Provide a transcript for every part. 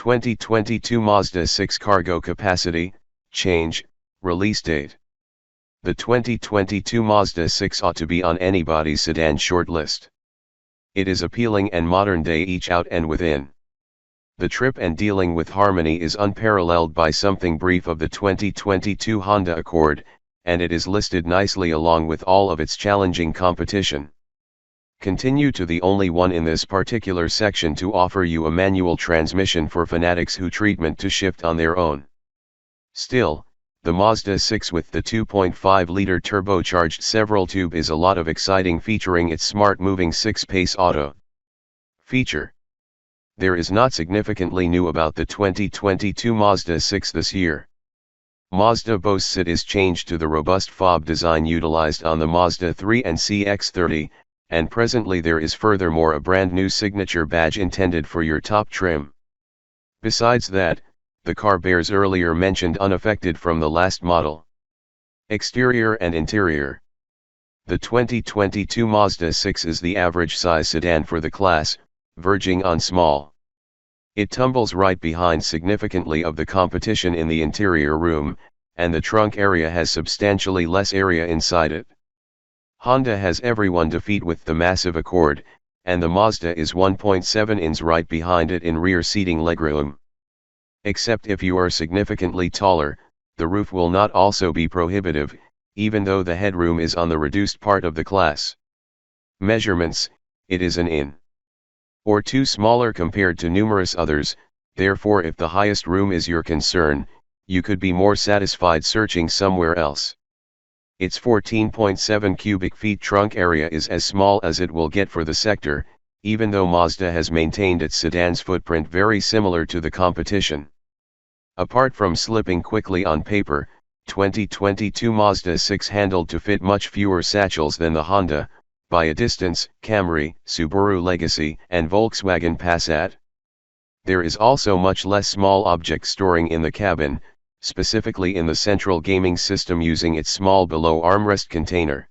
2022 Mazda 6 cargo capacity, change, release date. The 2022 Mazda 6 ought to be on anybody's sedan shortlist. It is appealing and modern day each out and within. The trip and dealing with harmony is unparalleled by something brief of the 2022 Honda Accord, and it is listed nicely along with all of its challenging competition. Continue to the only one in this particular section to offer you a manual transmission for fanatics who treatment to shift on their own. Still, the Mazda 6 with the 2.5-liter turbocharged several tube is a lot of exciting featuring its smart moving 6-pace auto feature. There is not significantly new about the 2022 Mazda 6 this year. Mazda boasts it is changed to the robust fob design utilized on the Mazda 3 and CX-30, and presently there is furthermore a brand new signature badge intended for your top trim. Besides that, the car bears earlier mentioned unaffected from the last model. Exterior and interior. The 2022 Mazda 6 is the average size sedan for the class, verging on small. It tumbles right behind significantly of the competition in the interior room, and the trunk area has substantially less area inside it. Honda has everyone to beat with the massive Accord, and the Mazda is 1.7 inches right behind it in rear seating legroom. Except if you are significantly taller, the roof will not also be prohibitive, even though the headroom is on the reduced part of the class. Measurements, it is an in or two smaller compared to numerous others, therefore if the highest room is your concern, you could be more satisfied searching somewhere else. Its 14.7 cubic feet trunk area is as small as it will get for the sector, even though Mazda has maintained its sedan's footprint very similar to the competition. Apart from slipping quickly on paper, 2022 Mazda 6 handled to fit much fewer satchels than the Honda, by a distance, Camry, Subaru Legacy, and Volkswagen Passat. There is also much less small object storing in the cabin, specifically in the central gaming system using its small below armrest container.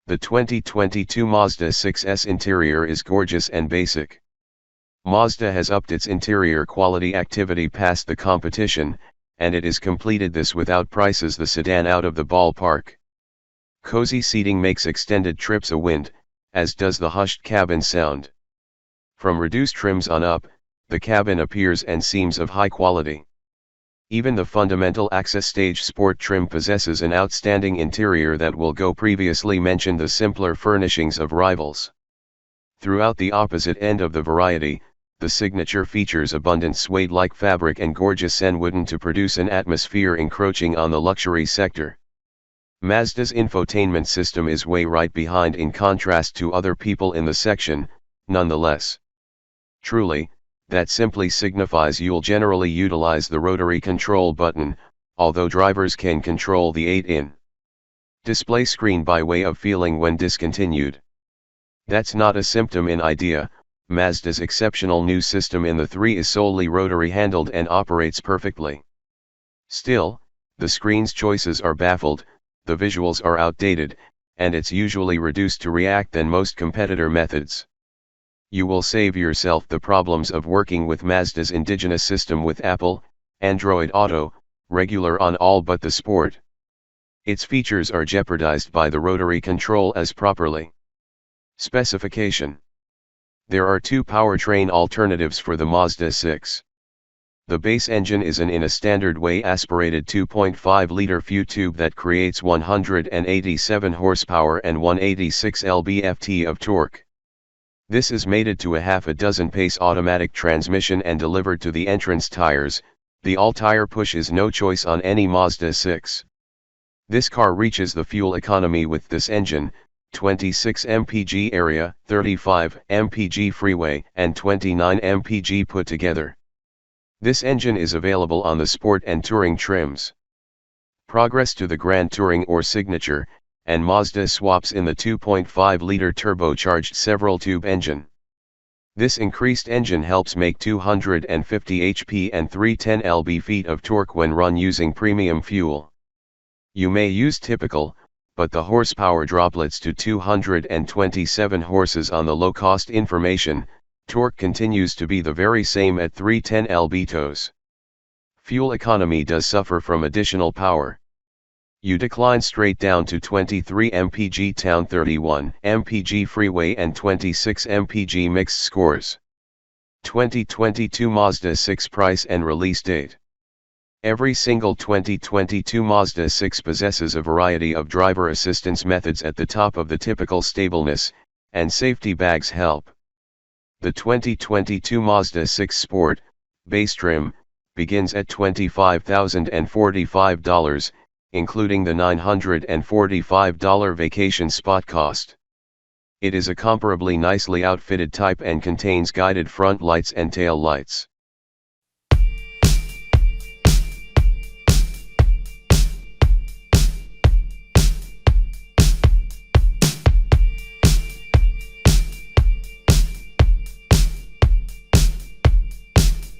The 2022 Mazda 6's interior is gorgeous and basic. Mazda has upped its interior quality activity past the competition, and it is completed this without prices the sedan out of the ballpark. Cozy seating makes extended trips a wind, as does the hushed cabin sound. From reduced trims on up, the cabin appears and seems of high quality. Even the fundamental Access Stage Sport trim possesses an outstanding interior that will go previously mentioned the simpler furnishings of rivals. Throughout the opposite end of the variety, the signature features abundant suede-like fabric and gorgeous sen wooden to produce an atmosphere encroaching on the luxury sector. Mazda's infotainment system is way right behind in contrast to other people in the section, nonetheless. Truly, that simply signifies you'll generally utilize the rotary control button, although drivers can control the 8-in display screen by way of feeling when discontinued. That's not a symptom in idea. Mazda's exceptional new system in the 3 is solely rotary handled and operates perfectly. Still, the screen's choices are baffled, the visuals are outdated, and it's usually reduced to React than most competitor methods. You will save yourself the problems of working with Mazda's indigenous system with Apple, Android Auto, regular on all but the Sport. Its features are jeopardized by the rotary control as properly. Specification. There are two powertrain alternatives for the Mazda 6. The base engine is in a standard way aspirated 2.5-liter FU tube that creates 187 horsepower and 186 lb-ft of torque. This is mated to a half a dozen pace automatic transmission and delivered to the entrance tires. The all-tire push is no choice on any Mazda 6. This car reaches the fuel economy with this engine, 26 mpg area, 35 mpg freeway, and 29 mpg put together. This engine is available on the Sport and Touring trims. Progress to the Grand Touring or Signature, and Mazda swaps in the 2.5-liter turbocharged several-tube engine. This increased engine helps make 250 HP and 310 lb-ft of torque when run using premium fuel. You may use typical, but the horsepower droplets to 227 horses on the low-cost information, Torque continues to be the very same at 310 lb-tos. Fuel economy does suffer from additional power. You decline straight down to 23 mpg town, 31 mpg freeway and 26 mpg mixed scores. 2022 Mazda 6 price and release date. Every single 2022 Mazda 6 possesses a variety of driver assistance methods at the top of the typical stableness, and safety bags help. The 2022 Mazda 6 Sport, base trim, begins at $25,045, including the $945 vacation spot cost. It is a comparably nicely outfitted type and contains guided front lights and tail lights.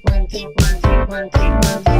One, two, one, two, one, two, one, two.